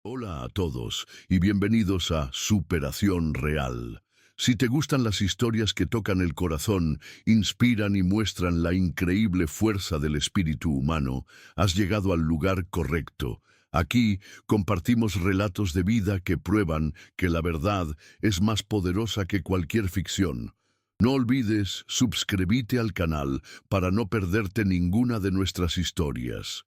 Hola a todos y bienvenidos a Superación Real. Si te gustan las historias que tocan el corazón, inspiran y muestran la increíble fuerza del espíritu humano, has llegado al lugar correcto. Aquí compartimos relatos de vida que prueban que la verdad es más poderosa que cualquier ficción. No olvides suscribirte al canal para no perderte ninguna de nuestras historias.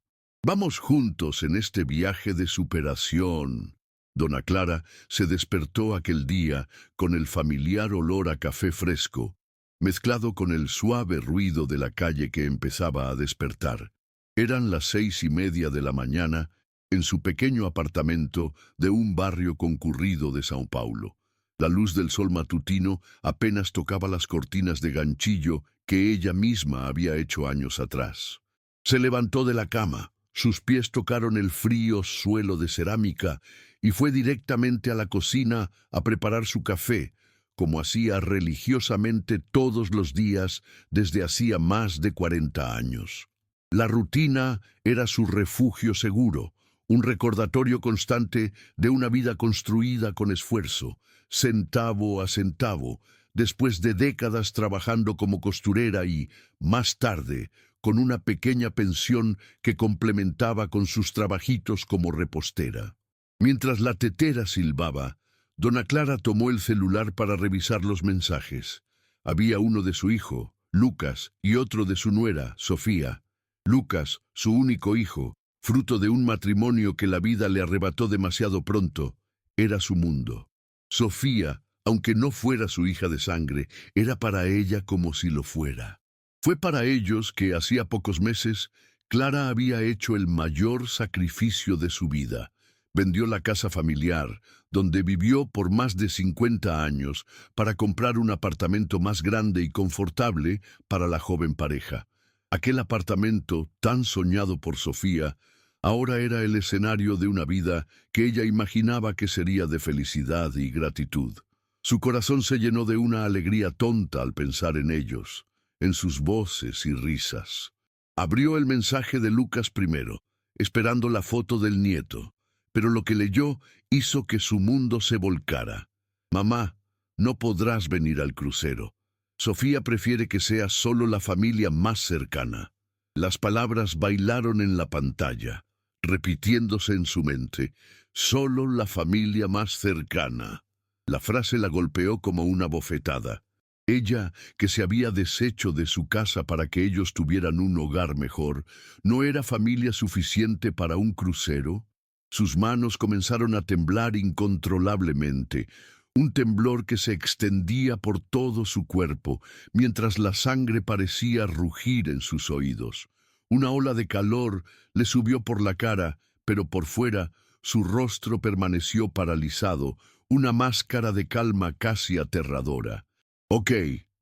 Vamos juntos en este viaje de superación. Dona Clara se despertó aquel día con el familiar olor a café fresco, mezclado con el suave ruido de la calle que empezaba a despertar. Eran las 6:30 de la mañana en su pequeño apartamento de un barrio concurrido de São Paulo. La luz del sol matutino apenas tocaba las cortinas de ganchillo que ella misma había hecho años atrás. Se levantó de la cama. Sus pies tocaron el frío suelo de cerámica y fue directamente a la cocina a preparar su café, como hacía religiosamente todos los días desde hacía más de 40 años. La rutina era su refugio seguro, un recordatorio constante de una vida construida con esfuerzo, centavo a centavo, después de décadas trabajando como costurera y, más tarde, con una pequeña pensión que complementaba con sus trabajitos como repostera. Mientras la tetera silbaba, Dona Clara tomó el celular para revisar los mensajes. Había uno de su hijo, Lucas, y otro de su nuera, Sofía. Lucas, su único hijo, fruto de un matrimonio que la vida le arrebató demasiado pronto, era su mundo. Sofía, aunque no fuera su hija de sangre, era para ella como si lo fuera. Fue para ellos que hacía pocos meses Clara había hecho el mayor sacrificio de su vida. Vendió la casa familiar, donde vivió por más de 50 años, para comprar un apartamento más grande y confortable para la joven pareja. Aquel apartamento, tan soñado por Sofía, ahora era el escenario de una vida que ella imaginaba que sería de felicidad y gratitud. Su corazón se llenó de una alegría tonta al pensar en ellos, en sus voces y risas. Abrió el mensaje de Lucas primero, esperando la foto del nieto, pero lo que leyó hizo que su mundo se volcara. Mamá, no podrás venir al crucero. Sofía prefiere que sea solo la familia más cercana. Las palabras bailaron en la pantalla, repitiéndose en su mente. Solo la familia más cercana. La frase la golpeó como una bofetada. Ella, que se había deshecho de su casa para que ellos tuvieran un hogar mejor, ¿no era familia suficiente para un crucero? Sus manos comenzaron a temblar incontrolablemente, un temblor que se extendía por todo su cuerpo, mientras la sangre parecía rugir en sus oídos. Una ola de calor le subió por la cara, pero por fuera su rostro permaneció paralizado, una máscara de calma casi aterradora. Ok,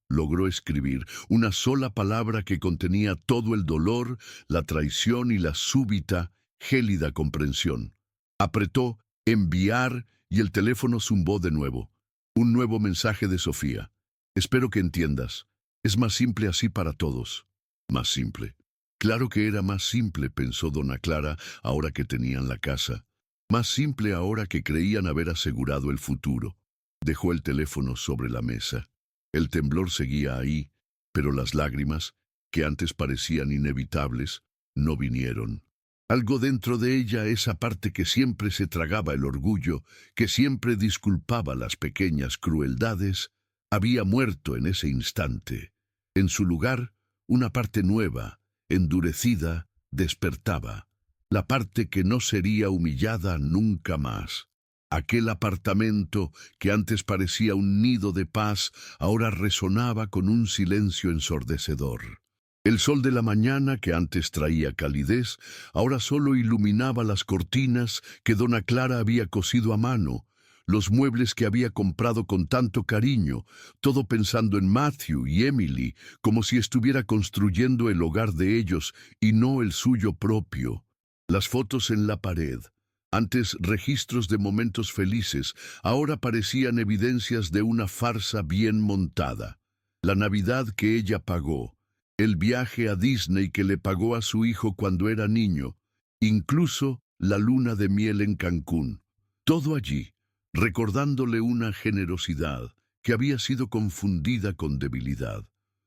logró escribir una sola palabra que contenía todo el dolor, la traición y la súbita, gélida comprensión. Apretó enviar y el teléfono zumbó de nuevo. Un nuevo mensaje de Sofía. Espero que entiendas. Es más simple así para todos. Más simple. Claro que era más simple, pensó Dona Clara, ahora que tenían la casa. Más simple ahora que creían haber asegurado el futuro. Dejó el teléfono sobre la mesa. El temblor seguía ahí, pero las lágrimas, que antes parecían inevitables, no vinieron. Algo dentro de ella, esa parte que siempre se tragaba el orgullo, que siempre disculpaba las pequeñas crueldades, había muerto en ese instante. En su lugar, una parte nueva, endurecida, despertaba. La parte que no sería humillada nunca más. Aquel apartamento, que antes parecía un nido de paz, ahora resonaba con un silencio ensordecedor. El sol de la mañana, que antes traía calidez, ahora solo iluminaba las cortinas que Dona Clara había cosido a mano, los muebles que había comprado con tanto cariño, todo pensando en Matthew y Emily, como si estuviera construyendo el hogar de ellos y no el suyo propio. Las fotos en la pared, antes registros de momentos felices, ahora parecían evidencias de una farsa bien montada. La Navidad que ella pagó, el viaje a Disney que le pagó a su hijo cuando era niño, incluso la luna de miel en Cancún. Todo allí, recordándole una generosidad que había sido confundida con debilidad.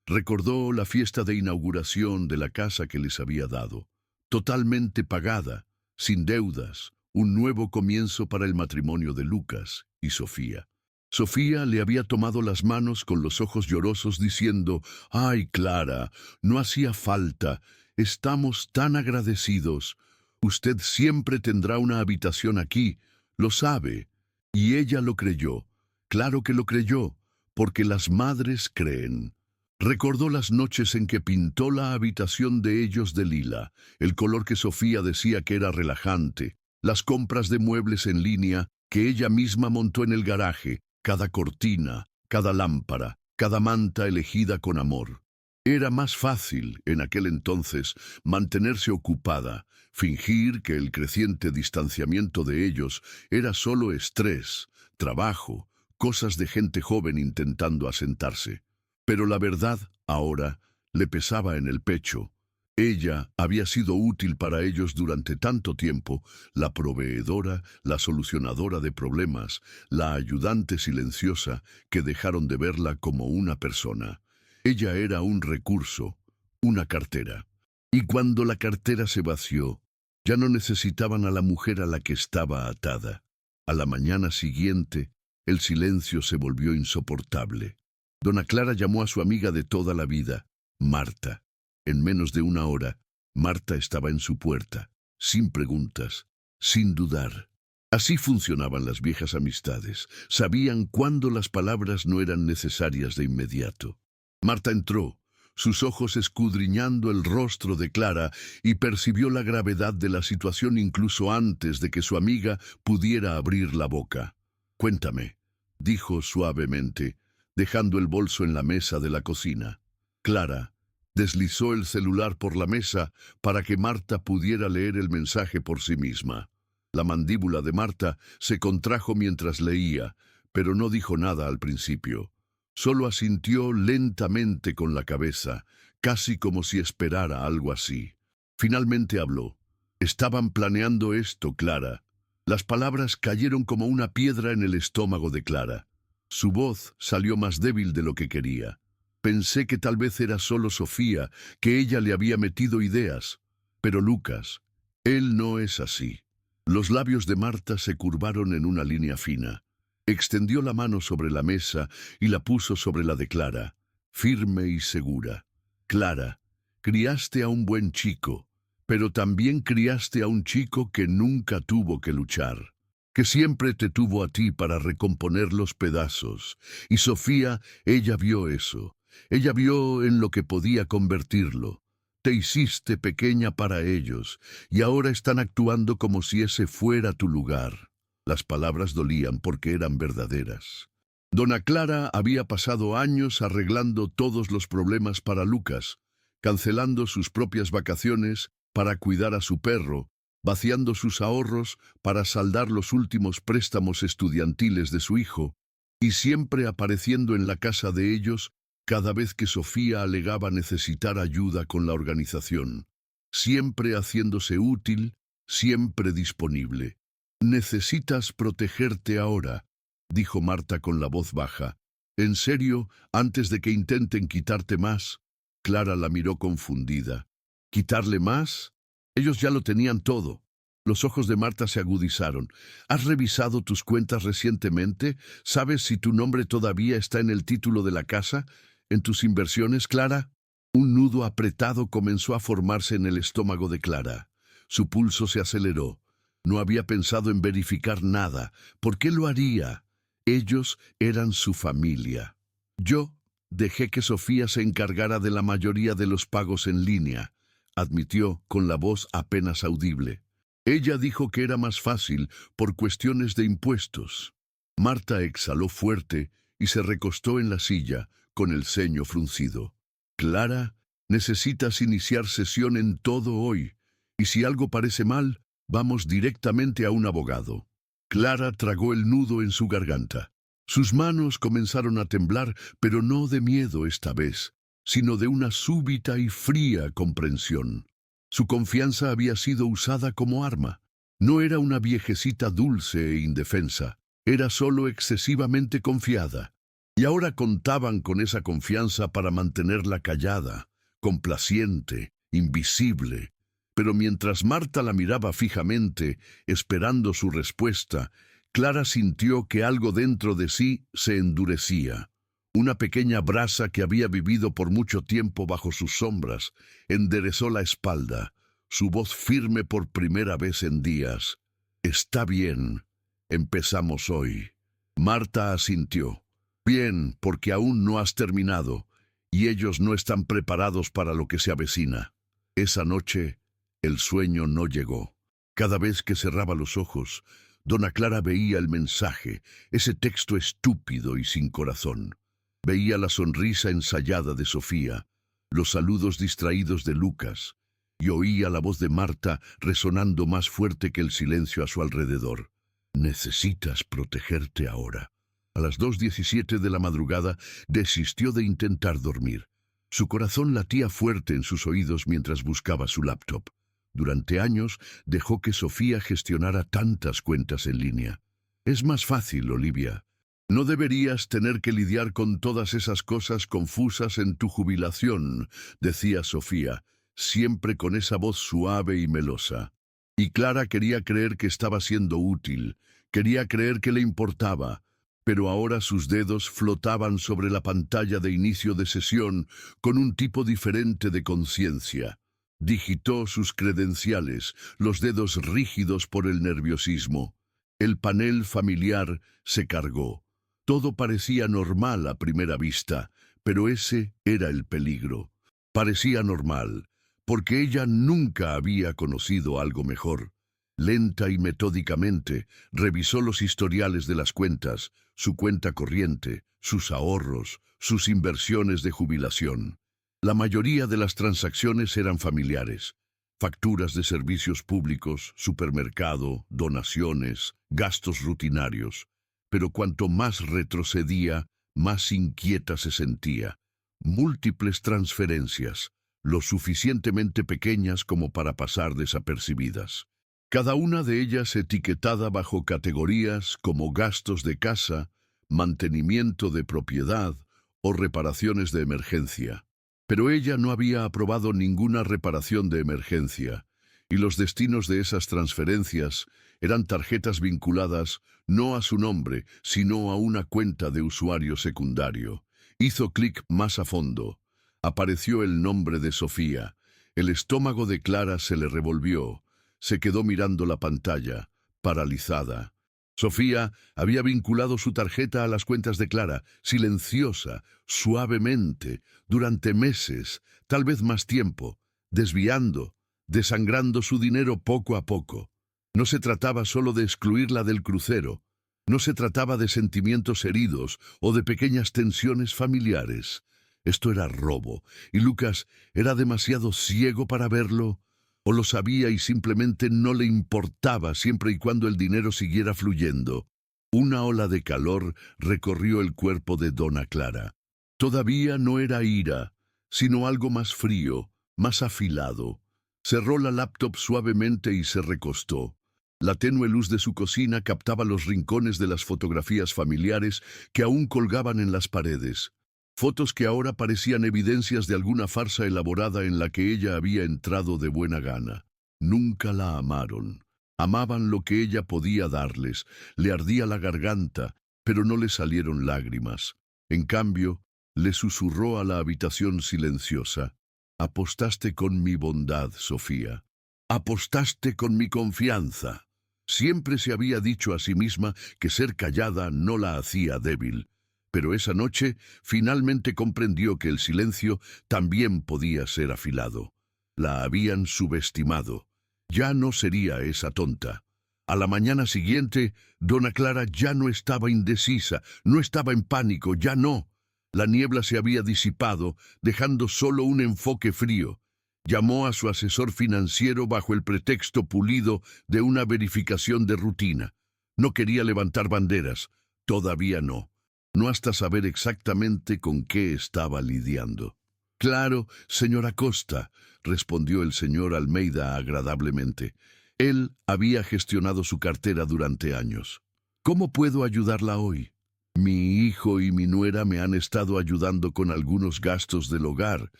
Recordó la fiesta de inauguración de la casa que les había dado, totalmente pagada, sin deudas, un nuevo comienzo para el matrimonio de Lucas y Sofía. Sofía le había tomado las manos con los ojos llorosos diciendo: «Ay, Clara, no hacía falta, estamos tan agradecidos. Usted siempre tendrá una habitación aquí, lo sabe». Y ella lo creyó, claro que lo creyó, porque las madres creen. Recordó las noches en que pintó la habitación de ellos de lila, el color que Sofía decía que era relajante, las compras de muebles en línea que ella misma montó en el garaje, cada cortina, cada lámpara, cada manta elegida con amor. Era más fácil, en aquel entonces, mantenerse ocupada, fingir que el creciente distanciamiento de ellos era solo estrés, trabajo, cosas de gente joven intentando asentarse. Pero la verdad, ahora, le pesaba en el pecho. Ella había sido útil para ellos durante tanto tiempo, la proveedora, la solucionadora de problemas, la ayudante silenciosa, que dejaron de verla como una persona. Ella era un recurso, una cartera. Y cuando la cartera se vació, ya no necesitaban a la mujer a la que estaba atada. A la mañana siguiente, el silencio se volvió insoportable. Dona Clara llamó a su amiga de toda la vida, Marta. En menos de una hora, Marta estaba en su puerta, sin preguntas, sin dudar. Así funcionaban las viejas amistades. Sabían cuándo las palabras no eran necesarias de inmediato. Marta entró, sus ojos escudriñando el rostro de Clara, y percibió la gravedad de la situación incluso antes de que su amiga pudiera abrir la boca. «Cuéntame», dijo suavemente, dejando el bolso en la mesa de la cocina. Clara deslizó el celular por la mesa para que Marta pudiera leer el mensaje por sí misma. La mandíbula de Marta se contrajo mientras leía, pero no dijo nada al principio. Solo asintió lentamente con la cabeza, casi como si esperara algo así. Finalmente habló. «Estaban planeando esto, Clara». Las palabras cayeron como una piedra en el estómago de Clara. Su voz salió más débil de lo que quería. «Pensé que tal vez era solo Sofía, que ella le había metido ideas. Pero Lucas, él no es así». Los labios de Marta se curvaron en una línea fina. Extendió la mano sobre la mesa y la puso sobre la de Clara, firme y segura. «Clara, criaste a un buen chico, pero también criaste a un chico que nunca tuvo que luchar, que siempre te tuvo a ti para recomponer los pedazos. Y Sofía, ella vio eso. Ella vio en lo que podía convertirlo. Te hiciste pequeña para ellos, y ahora están actuando como si ese fuera tu lugar». Las palabras dolían porque eran verdaderas. Dona Clara había pasado años arreglando todos los problemas para Lucas, cancelando sus propias vacaciones para cuidar a su perro, vaciando sus ahorros para saldar los últimos préstamos estudiantiles de su hijo, y siempre apareciendo en la casa de ellos cada vez que Sofía alegaba necesitar ayuda con la organización, siempre haciéndose útil, siempre disponible. «Necesitas protegerte ahora», dijo Marta con la voz baja. «¿En serio, antes de que intenten quitarte más?» Clara la miró confundida. «¿Quitarle más? Ellos ya lo tenían todo». Los ojos de Marta se agudizaron. «¿Has revisado tus cuentas recientemente? ¿Sabes si tu nombre todavía está en el título de la casa? ¿En tus inversiones, Clara?» Un nudo apretado comenzó a formarse en el estómago de Clara. Su pulso se aceleró. No había pensado en verificar nada. ¿Por qué lo haría? Ellos eran su familia. «Yo dejé que Sofía se encargara de la mayoría de los pagos en línea», admitió con la voz apenas audible. «Ella dijo que era más fácil por cuestiones de impuestos». Marta exhaló fuerte y se recostó en la silla, con el ceño fruncido. «Clara, necesitas iniciar sesión en todo hoy, y si algo parece mal, vamos directamente a un abogado». Clara tragó el nudo en su garganta. Sus manos comenzaron a temblar, pero no de miedo esta vez, sino de una súbita y fría comprensión. Su confianza había sido usada como arma. No era una viejecita dulce e indefensa, era solo excesivamente confiada. Y ahora contaban con esa confianza para mantenerla callada, complaciente, invisible. Pero mientras Marta la miraba fijamente, esperando su respuesta, Clara sintió que algo dentro de sí se endurecía. Una pequeña brasa que había vivido por mucho tiempo bajo sus sombras enderezó la espalda, su voz firme por primera vez en días. «Está bien, empezamos hoy». Marta asintió. «Bien, porque aún no has terminado, y ellos no están preparados para lo que se avecina». Esa noche, el sueño no llegó. Cada vez que cerraba los ojos, dona Clara veía el mensaje, ese texto estúpido y sin corazón. Veía la sonrisa ensayada de Sofía, los saludos distraídos de Lucas, y oía la voz de Marta resonando más fuerte que el silencio a su alrededor. «Necesitas protegerte ahora». A las 2:17 de la madrugada desistió de intentar dormir. Su corazón latía fuerte en sus oídos mientras buscaba su laptop. Durante años dejó que Sofía gestionara tantas cuentas en línea. «Es más fácil, Olivia. No deberías tener que lidiar con todas esas cosas confusas en tu jubilación», decía Sofía, siempre con esa voz suave y melosa. Y Clara quería creer que estaba siendo útil, quería creer que le importaba, pero ahora sus dedos flotaban sobre la pantalla de inicio de sesión con un tipo diferente de conciencia. Digitó sus credenciales, los dedos rígidos por el nerviosismo. El panel familiar se cargó. Todo parecía normal a primera vista, pero ese era el peligro. Parecía normal, porque ella nunca había conocido algo mejor. Lenta y metódicamente, revisó los historiales de las cuentas, su cuenta corriente, sus ahorros, sus inversiones de jubilación. La mayoría de las transacciones eran familiares. Facturas de servicios públicos, supermercado, donaciones, gastos rutinarios. Pero cuanto más retrocedía, más inquieta se sentía. Múltiples transferencias, lo suficientemente pequeñas como para pasar desapercibidas. Cada una de ellas etiquetada bajo categorías como gastos de casa, mantenimiento de propiedad o reparaciones de emergencia. Pero ella no había aprobado ninguna reparación de emergencia, y los destinos de esas transferencias eran tarjetas vinculadas no a su nombre, sino a una cuenta de usuario secundario. Hizo clic más a fondo. Apareció el nombre de Sofía. El estómago de Clara se le revolvió. Se quedó mirando la pantalla, paralizada. Sofía había vinculado su tarjeta a las cuentas de Clara, silenciosa, suavemente, durante meses, tal vez más tiempo, desviando, desangrando su dinero poco a poco. No se trataba solo de excluirla del crucero, no se trataba de sentimientos heridos o de pequeñas tensiones familiares. Esto era robo, y Lucas era demasiado ciego para verlo. O lo sabía y simplemente no le importaba siempre y cuando el dinero siguiera fluyendo. Una ola de calor recorrió el cuerpo de dona Clara. Todavía no era ira, sino algo más frío, más afilado. Cerró la laptop suavemente y se recostó. La tenue luz de su cocina captaba los rincones de las fotografías familiares que aún colgaban en las paredes. Fotos que ahora parecían evidencias de alguna farsa elaborada en la que ella había entrado de buena gana. Nunca la amaron. Amaban lo que ella podía darles. Le ardía la garganta, pero no le salieron lágrimas. En cambio, le susurró a la habitación silenciosa. «Apostaste con mi bondad, Sofía. Apostaste con mi confianza». Siempre se había dicho a sí misma que ser callada no la hacía débil. Pero esa noche finalmente comprendió que el silencio también podía ser afilado. La habían subestimado. Ya no sería esa tonta. A la mañana siguiente, dona Clara ya no estaba indecisa, no estaba en pánico, ya no. La niebla se había disipado, dejando solo un enfoque frío. Llamó a su asesor financiero bajo el pretexto pulido de una verificación de rutina. No quería levantar banderas, todavía no. No hasta saber exactamente con qué estaba lidiando. «Claro, señora Costa», respondió el señor Almeida agradablemente. Él había gestionado su cartera durante años. ¿Cómo puedo ayudarla hoy? Mi hijo y mi nuera me han estado ayudando con algunos gastos del hogar,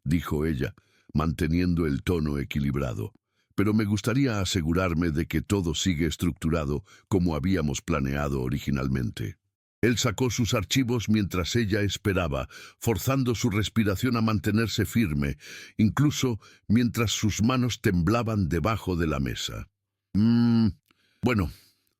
dijo ella, manteniendo el tono equilibrado. Pero me gustaría asegurarme de que todo sigue estructurado como habíamos planeado originalmente. Él sacó sus archivos mientras ella esperaba, forzando su respiración a mantenerse firme, incluso mientras sus manos temblaban debajo de la mesa. Bueno,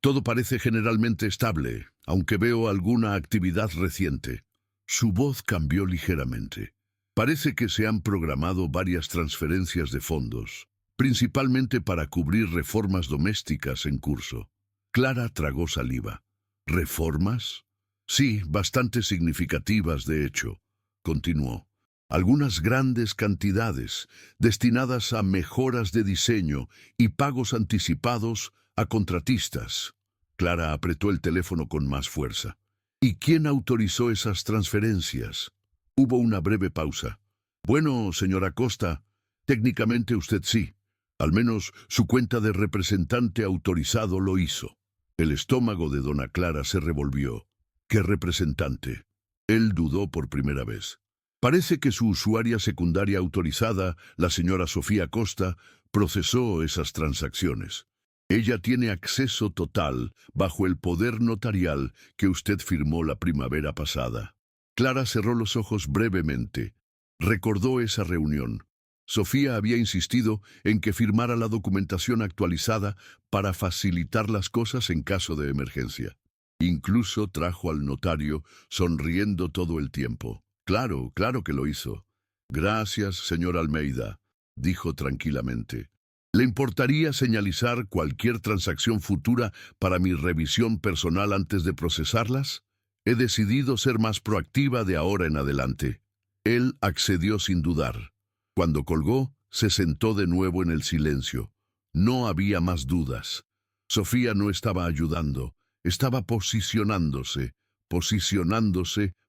todo parece generalmente estable, aunque veo alguna actividad reciente. Su voz cambió ligeramente. Parece que se han programado varias transferencias de fondos, principalmente para cubrir reformas domésticas en curso. Clara tragó saliva. ¿Reformas? Sí, bastante significativas, de hecho, continuó. Algunas grandes cantidades, destinadas a mejoras de diseño y pagos anticipados a contratistas. Clara apretó el teléfono con más fuerza. ¿Y quién autorizó esas transferencias? Hubo una breve pausa. Bueno, señora Costa, técnicamente usted sí. Al menos su cuenta de representante autorizado lo hizo. El estómago de dona Clara se revolvió. ¿Qué representante? Él dudó por primera vez. Parece que su usuaria secundaria autorizada, la señora Sofía Costa, procesó esas transacciones. Ella tiene acceso total bajo el poder notarial que usted firmó la primavera pasada. Clara cerró los ojos brevemente. Recordó esa reunión. Sofía había insistido en que firmara la documentación actualizada para facilitar las cosas en caso de emergencia. Incluso trajo al notario, sonriendo todo el tiempo. Claro, claro que lo hizo. Gracias, señor Almeida, dijo tranquilamente. ¿Le importaría señalizar cualquier transacción futura para mi revisión personal antes de procesarlas? He decidido ser más proactiva de ahora en adelante. Él accedió sin dudar. Cuando colgó, se sentó de nuevo en el silencio. No había más dudas. Sofía no estaba ayudando, estaba posicionándose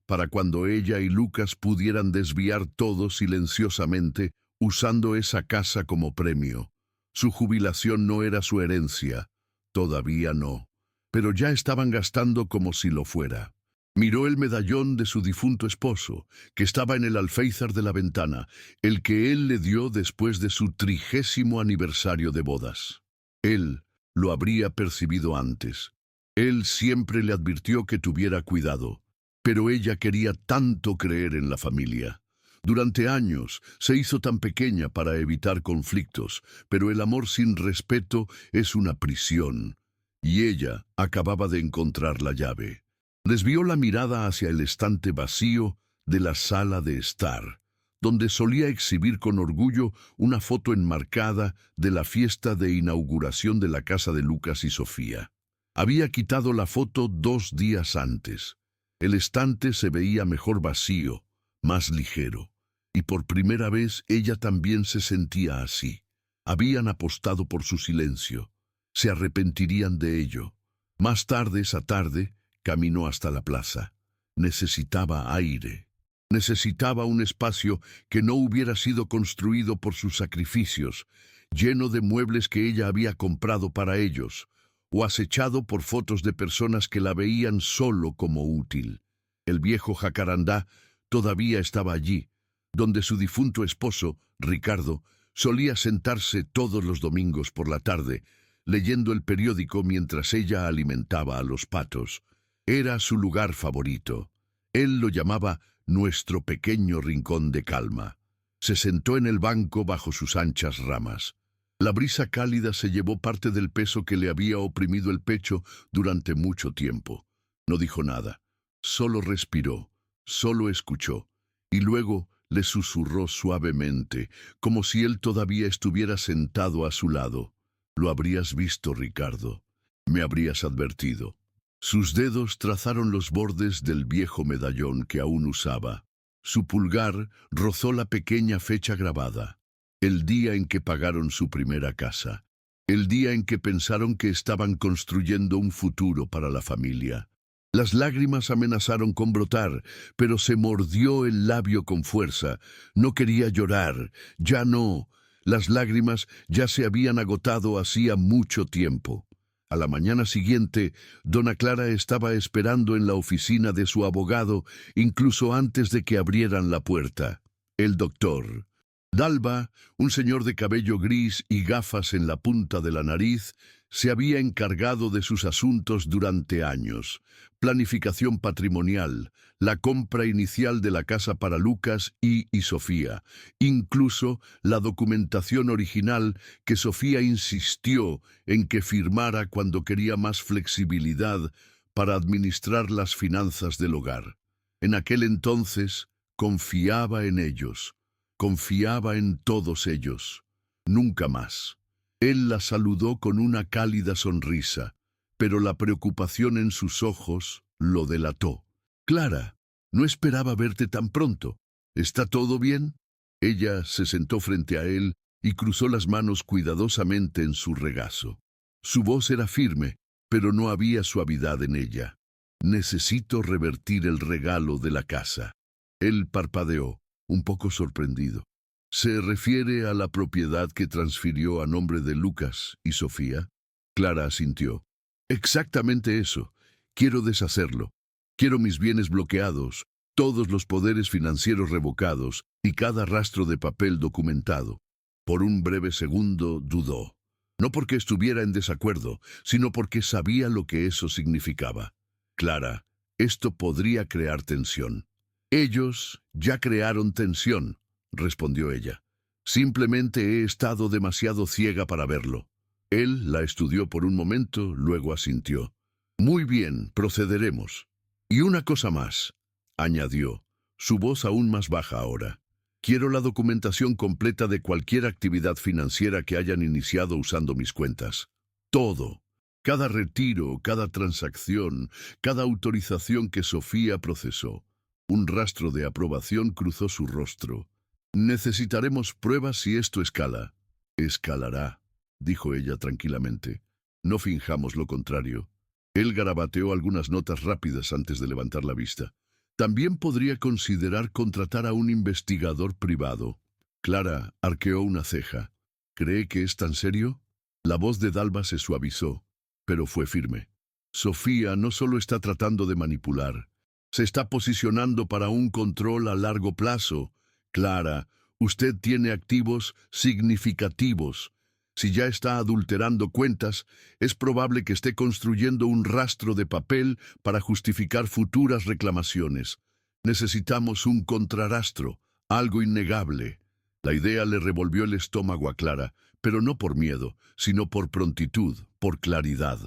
para cuando ella y Lucas pudieran desviar todo silenciosamente, usando esa casa como premio. Su jubilación no era su herencia, todavía no, pero ya estaban gastando como si lo fuera. Miró el medallón de su difunto esposo, que estaba en el alféizar de la ventana, el que él le dio después de su 30º aniversario de bodas. Él lo habría percibido antes. Él siempre le advirtió que tuviera cuidado, pero ella quería tanto creer en la familia. Durante años se hizo tan pequeña para evitar conflictos, pero el amor sin respeto es una prisión, y ella acababa de encontrar la llave. Desvió la mirada hacia el estante vacío de la sala de estar, donde solía exhibir con orgullo una foto enmarcada de la fiesta de inauguración de la casa de Lucas y Sofía. Había quitado la foto 2 días antes. El estante se veía mejor vacío, más ligero, y por primera vez ella también se sentía así. Habían apostado por su silencio. Se arrepentirían de ello. Más tarde esa tarde, caminó hasta la plaza. Necesitaba aire. Necesitaba un espacio que no hubiera sido construido por sus sacrificios, lleno de muebles que ella había comprado para ellos, o acechado por fotos de personas que la veían solo como útil. El viejo jacarandá todavía estaba allí, donde su difunto esposo, Ricardo, solía sentarse todos los domingos por la tarde, leyendo el periódico mientras ella alimentaba a los patos. Era su lugar favorito. Él lo llamaba nuestro pequeño rincón de calma. Se sentó en el banco bajo sus anchas ramas. La brisa cálida se llevó parte del peso que le había oprimido el pecho durante mucho tiempo. No dijo nada. Solo respiró, solo escuchó, y luego le susurró suavemente, como si él todavía estuviera sentado a su lado. Lo habrías visto, Ricardo. Me habrías advertido. Sus dedos trazaron los bordes del viejo medallón que aún usaba. Su pulgar rozó la pequeña fecha grabada. El día en que pagaron su primera casa. El día en que pensaron que estaban construyendo un futuro para la familia. Las lágrimas amenazaron con brotar, pero se mordió el labio con fuerza. No quería llorar, ya no. Las lágrimas ya se habían agotado hacía mucho tiempo. A la mañana siguiente, dona Clara estaba esperando en la oficina de su abogado, incluso antes de que abrieran la puerta. El doctor Dalva, un señor de cabello gris y gafas en la punta de la nariz, se había encargado de sus asuntos durante años. Planificación patrimonial, la compra inicial de la casa para Lucas y Sofía, incluso la documentación original que Sofía insistió en que firmara cuando quería más flexibilidad para administrar las finanzas del hogar. En aquel entonces, confiaba en ellos. Confiaba en todos ellos. Nunca más. Él la saludó con una cálida sonrisa, pero la preocupación en sus ojos lo delató. Clara, no esperaba verte tan pronto. ¿Está todo bien? Ella se sentó frente a él y cruzó las manos cuidadosamente en su regazo. Su voz era firme, pero no había suavidad en ella. Necesito revertir el regalo de la casa. Él parpadeó, un poco sorprendido. ¿Se refiere a la propiedad que transfirió a nombre de Lucas y Sofía? Clara asintió. Exactamente eso. Quiero deshacerlo. Quiero mis bienes bloqueados, todos los poderes financieros revocados y cada rastro de papel documentado. Por un breve segundo dudó. No porque estuviera en desacuerdo, sino porque sabía lo que eso significaba. Clara, esto podría crear tensión. Ellos ya crearon tensión, respondió ella. Simplemente he estado demasiado ciega para verlo. Él la estudió por un momento, luego asintió. Muy bien, procederemos. Y una cosa más, añadió, su voz aún más baja ahora. Quiero la documentación completa de cualquier actividad financiera que hayan iniciado usando mis cuentas. Todo. Cada retiro, cada transacción, cada autorización que Sofía procesó. Un rastro de aprobación cruzó su rostro. Necesitaremos pruebas si esto escala. Escalará, dijo ella tranquilamente. No finjamos lo contrario. Él garabateó algunas notas rápidas antes de levantar la vista. También podría considerar contratar a un investigador privado. Clara arqueó una ceja. ¿Cree que es tan serio? La voz de Dalva se suavizó, pero fue firme. Sofía no solo está tratando de manipular, se está posicionando para un control a largo plazo. Clara, usted tiene activos significativos. Si ya está adulterando cuentas, es probable que esté construyendo un rastro de papel para justificar futuras reclamaciones. Necesitamos un contrarrastro, algo innegable. La idea le revolvió el estómago a Clara, pero no por miedo, sino por prontitud, por claridad.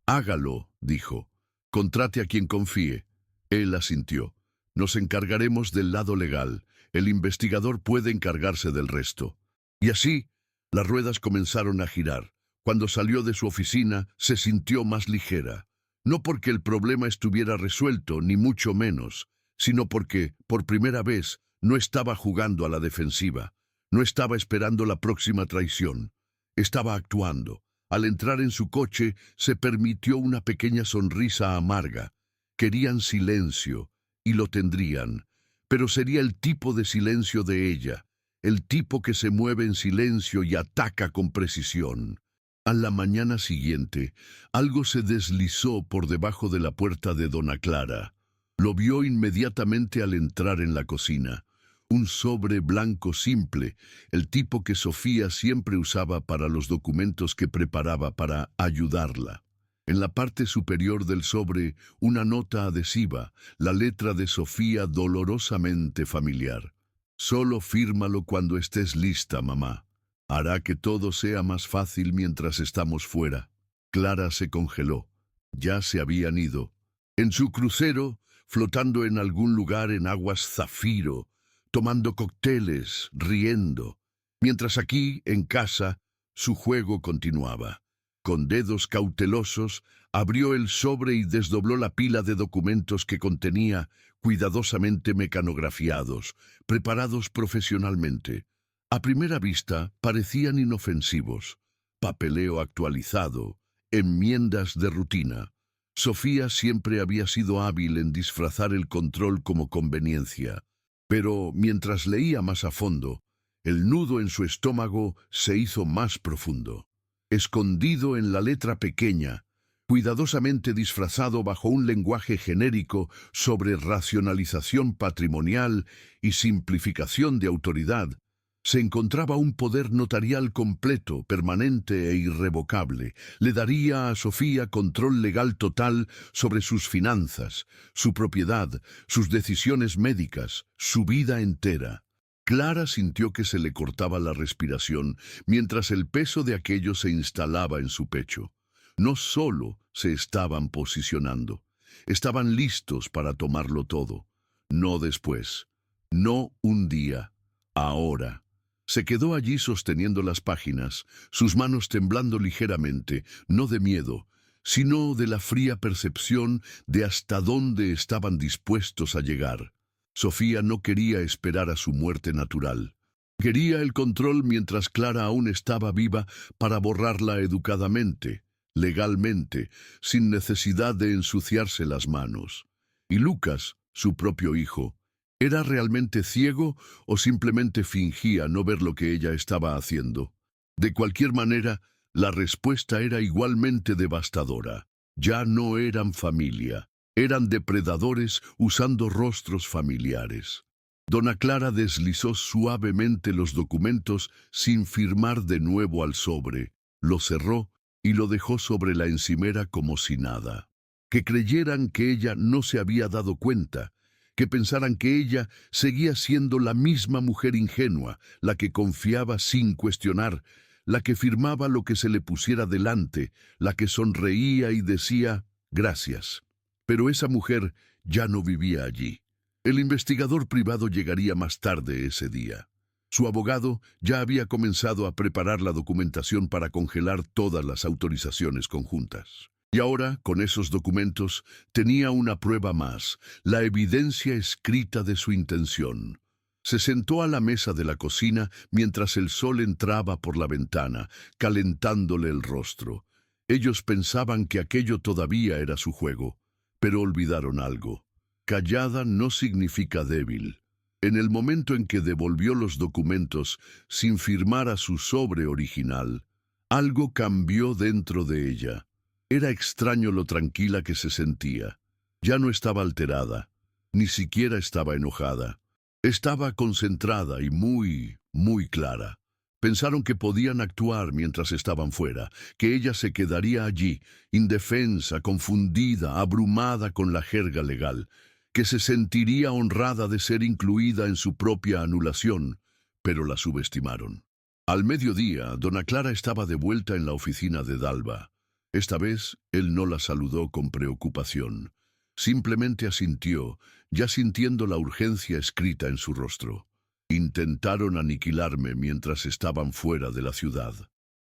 Hágalo, dijo. Contrate a quien confíe. Él asintió. Nos encargaremos del lado legal. El investigador puede encargarse del resto. Y así, las ruedas comenzaron a girar. Cuando salió de su oficina, se sintió más ligera. No porque el problema estuviera resuelto, ni mucho menos, sino porque, por primera vez, no estaba jugando a la defensiva. No estaba esperando la próxima traición. Estaba actuando. Al entrar en su coche, se permitió una pequeña sonrisa amarga. Querían silencio, y lo tendrían, pero sería el tipo de silencio de ella, el tipo que se mueve en silencio y ataca con precisión. A la mañana siguiente, algo se deslizó por debajo de la puerta de dona Clara. Lo vio inmediatamente al entrar en la cocina. Un sobre blanco simple, el tipo que Sofía siempre usaba para los documentos que preparaba para ayudarla. En la parte superior del sobre, una nota adhesiva, la letra de Sofía dolorosamente familiar. Solo fírmalo cuando estés lista, mamá. Hará que todo sea más fácil mientras estamos fuera. Clara se congeló. Ya se habían ido. En su crucero, flotando en algún lugar en aguas zafiro, tomando cócteles, riendo. Mientras aquí, en casa, su juego continuaba. Con dedos cautelosos, abrió el sobre y desdobló la pila de documentos que contenía, cuidadosamente mecanografiados, preparados profesionalmente. A primera vista, parecían inofensivos. Papeleo actualizado, enmiendas de rutina. Sofía siempre había sido hábil en disfrazar el control como conveniencia. Pero, mientras leía más a fondo, El nudo en su estómago se hizo más profundo. Escondido en la letra pequeña, cuidadosamente disfrazado bajo un lenguaje genérico sobre racionalización patrimonial y simplificación de autoridad, se encontraba un poder notarial completo, permanente e irrevocable. Le daría a Sofía control legal total sobre sus finanzas, su propiedad, sus decisiones médicas, su vida entera. Clara sintió que se le cortaba la respiración mientras el peso de aquello se instalaba en su pecho. No solo se estaban posicionando, estaban listos para tomarlo todo. No después, no un día, ahora. Se quedó allí sosteniendo las páginas, sus manos temblando ligeramente, no de miedo, sino de la fría percepción de hasta dónde estaban dispuestos a llegar. Sofía no quería esperar a su muerte natural. Quería el control mientras Clara aún estaba viva para borrarla educadamente, legalmente, sin necesidad de ensuciarse las manos. Y Lucas, su propio hijo, ¿era realmente ciego o simplemente fingía no ver lo que ella estaba haciendo? De cualquier manera, la respuesta era igualmente devastadora. Ya no eran familia. Eran depredadores usando rostros familiares. Dona Clara deslizó suavemente los documentos sin firmar de nuevo al sobre, lo cerró y lo dejó sobre la encimera como si nada. Que creyeran que ella no se había dado cuenta, que pensaran que ella seguía siendo la misma mujer ingenua, la que confiaba sin cuestionar, la que firmaba lo que se le pusiera delante, la que sonreía y decía «gracias». Pero esa mujer ya no vivía allí. El investigador privado llegaría más tarde ese día. Su abogado ya había comenzado a preparar la documentación para congelar todas las autorizaciones conjuntas. Y ahora, con esos documentos, tenía una prueba más, la evidencia escrita de su intención. Se sentó a la mesa de la cocina mientras el sol entraba por la ventana, calentándole el rostro. Ellos pensaban que aquello todavía era su juego. Pero olvidaron algo. Callada no significa débil. En el momento en que devolvió los documentos sin firmar a su sobre original, algo cambió dentro de ella. Era extraño lo tranquila que se sentía. Ya no estaba alterada, ni siquiera estaba enojada. Estaba concentrada y muy clara. Pensaron que podían actuar mientras estaban fuera, que ella se quedaría allí, indefensa, confundida, abrumada con la jerga legal, que se sentiría honrada de ser incluida en su propia anulación, pero la subestimaron. Al mediodía, dona Clara estaba de vuelta en la oficina de Dalva. Esta vez, él no la saludó con preocupación. Simplemente asintió, ya sintiendo la urgencia escrita en su rostro. Intentaron aniquilarme mientras estaban fuera de la ciudad.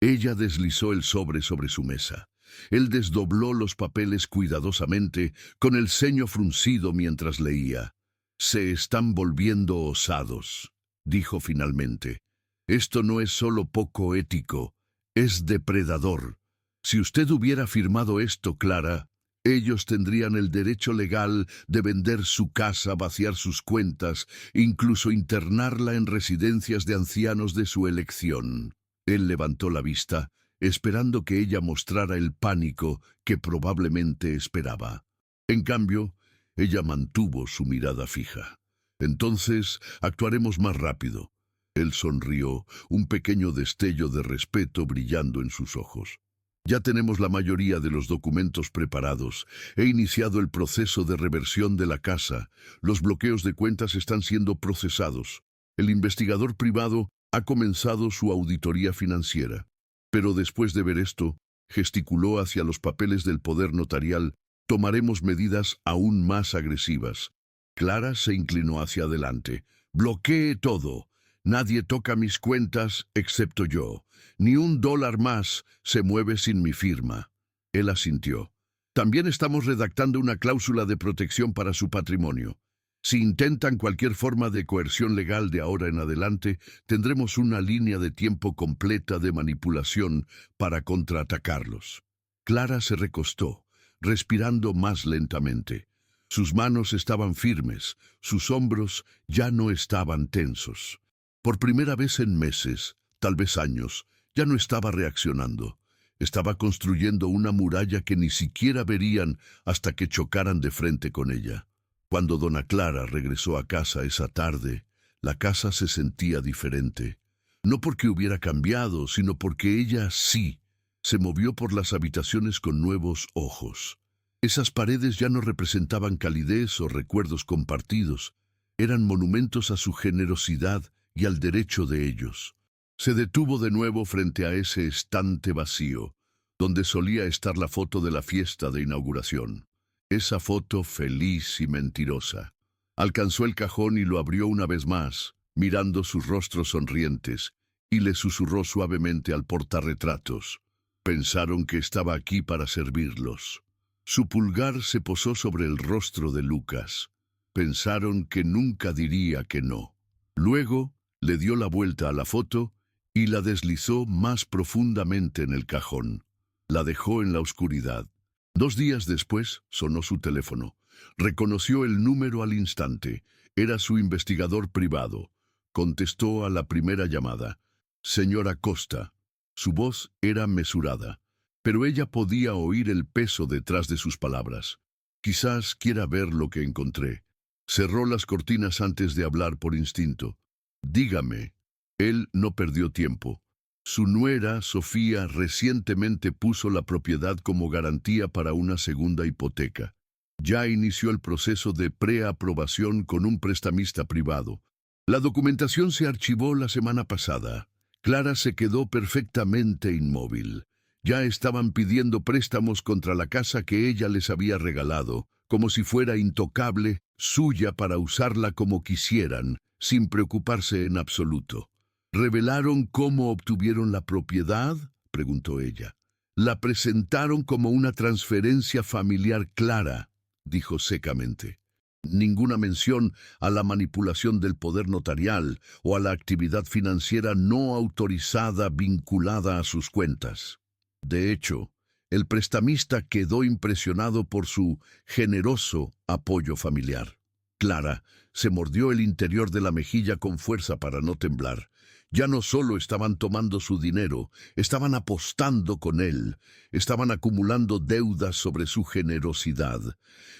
Ella deslizó el sobre su mesa. Él desdobló los papeles cuidadosamente, con el ceño fruncido mientras leía. «Se están volviendo osados», dijo finalmente. «Esto no es solo poco ético, es depredador. Si usted hubiera firmado esto, Clara, ellos tendrían el derecho legal de vender su casa, vaciar sus cuentas, incluso internarla en residencias de ancianos de su elección». Él levantó la vista, esperando que ella mostrara el pánico que probablemente esperaba. En cambio, ella mantuvo su mirada fija. «Entonces, actuaremos más rápido». Él sonrió, un pequeño destello de respeto brillando en sus ojos. «Ya tenemos la mayoría de los documentos preparados. He iniciado el proceso de reversión de la casa. Los bloqueos de cuentas están siendo procesados. El investigador privado ha comenzado su auditoría financiera». Pero después de ver esto, gesticuló hacia los papeles del poder notarial, «tomaremos medidas aún más agresivas». Clara se inclinó hacia adelante. «Bloquee todo. Nadie toca mis cuentas excepto yo. Ni $1 más se mueve sin mi firma». Él asintió. «También estamos redactando una cláusula de protección para su patrimonio. Si intentan cualquier forma de coerción legal de ahora en adelante, tendremos una línea de tiempo completa de manipulación para contraatacarlos». Clara se recostó, respirando más lentamente. Sus manos estaban firmes, sus hombros ya no estaban tensos. Por primera vez en meses, tal vez años, ya no estaba reaccionando. Estaba construyendo una muralla que ni siquiera verían hasta que chocaran de frente con ella. Cuando dona Clara regresó a casa esa tarde, la casa se sentía diferente. No porque hubiera cambiado, sino porque ella sí se movió por las habitaciones con nuevos ojos. Esas paredes ya no representaban calidez o recuerdos compartidos, eran monumentos a su generosidad y al derecho de ellos. Se detuvo de nuevo frente a ese estante vacío, donde solía estar la foto de la fiesta de inauguración. Esa foto feliz y mentirosa. Alcanzó el cajón y lo abrió una vez más, mirando sus rostros sonrientes, y le susurró suavemente al portarretratos. Pensaron que estaba aquí para servirlos. Su pulgar se posó sobre el rostro de Lucas. Pensaron que nunca diría que no. Luego le dio la vuelta a la foto y la deslizó más profundamente en el cajón. La dejó en la oscuridad. 2 días después sonó su teléfono. Reconoció el número al instante. Era su investigador privado. Contestó a la primera llamada. Señora Costa. Su voz era mesurada, pero ella podía oír el peso detrás de sus palabras. Quizás quiera ver lo que encontré. Cerró las cortinas antes de hablar por instinto. Dígame. Él no perdió tiempo. Su nuera, Sofía, recientemente puso la propiedad como garantía para una segunda hipoteca. Ya inició el proceso de preaprobación con un prestamista privado. La documentación se archivó la semana pasada. Clara se quedó perfectamente inmóvil. Ya estaban pidiendo préstamos contra la casa que ella les había regalado, como si fuera intocable, suya para usarla como quisieran, sin preocuparse en absoluto. ¿Revelaron cómo obtuvieron la propiedad?, preguntó ella. La presentaron como una transferencia familiar clara, dijo secamente. Ninguna mención a la manipulación del poder notarial o a la actividad financiera no autorizada vinculada a sus cuentas. De hecho, el prestamista quedó impresionado por su generoso apoyo familiar. Clara se mordió el interior de la mejilla con fuerza para no temblar. Ya no solo estaban tomando su dinero, estaban apostando con él, estaban acumulando deudas sobre su generosidad,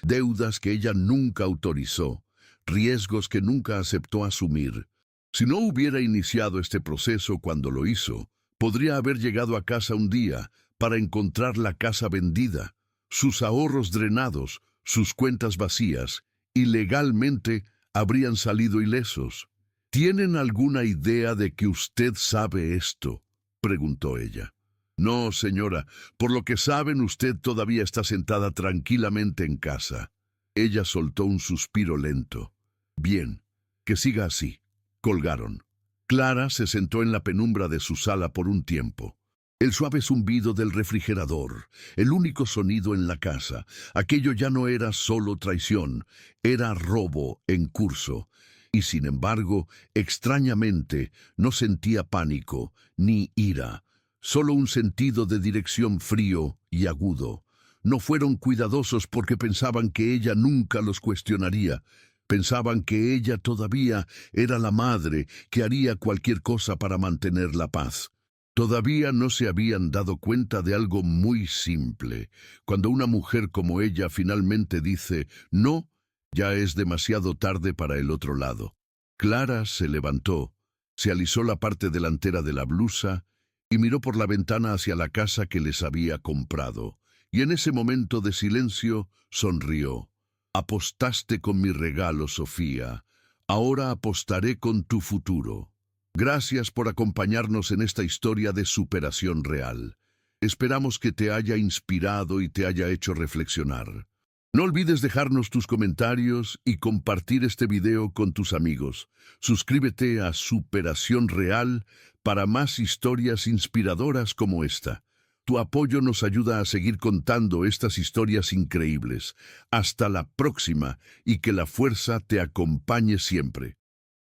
deudas que ella nunca autorizó, riesgos que nunca aceptó asumir. Si no hubiera iniciado este proceso cuando lo hizo, podría haber llegado a casa un día para encontrar la casa vendida, sus ahorros drenados, sus cuentas vacías, y legalmente habrían salido ilesos. ¿Tienen alguna idea de que usted sabe esto?, preguntó ella. No, señora, por lo que saben usted todavía está sentada tranquilamente en casa. Ella soltó un suspiro lento. Bien, que siga así. Colgaron. Clara se sentó en la penumbra de su sala por un tiempo. El suave zumbido del refrigerador, el único sonido en la casa, aquello ya no era solo traición, era robo en curso. Y sin embargo, extrañamente, no sentía pánico ni ira, solo un sentido de dirección frío y agudo. No fueron cuidadosos porque pensaban que ella nunca los cuestionaría. Pensaban que ella todavía era la madre que haría cualquier cosa para mantener la paz. Todavía no se habían dado cuenta de algo muy simple. Cuando una mujer como ella finalmente dice no, ya es demasiado tarde para el otro lado. Clara se levantó, se alisó la parte delantera de la blusa y miró por la ventana hacia la casa que les había comprado. Y en ese momento de silencio sonrió. Apostaste con mi regalo, Sofía. Ahora apostaré con tu futuro. Gracias por acompañarnos en esta historia de superación real. Esperamos que te haya inspirado y te haya hecho reflexionar. No olvides dejarnos tus comentarios y compartir este video con tus amigos. Suscríbete a Superación Real para más historias inspiradoras como esta. Tu apoyo nos ayuda a seguir contando estas historias increíbles. Hasta la próxima y que la fuerza te acompañe siempre.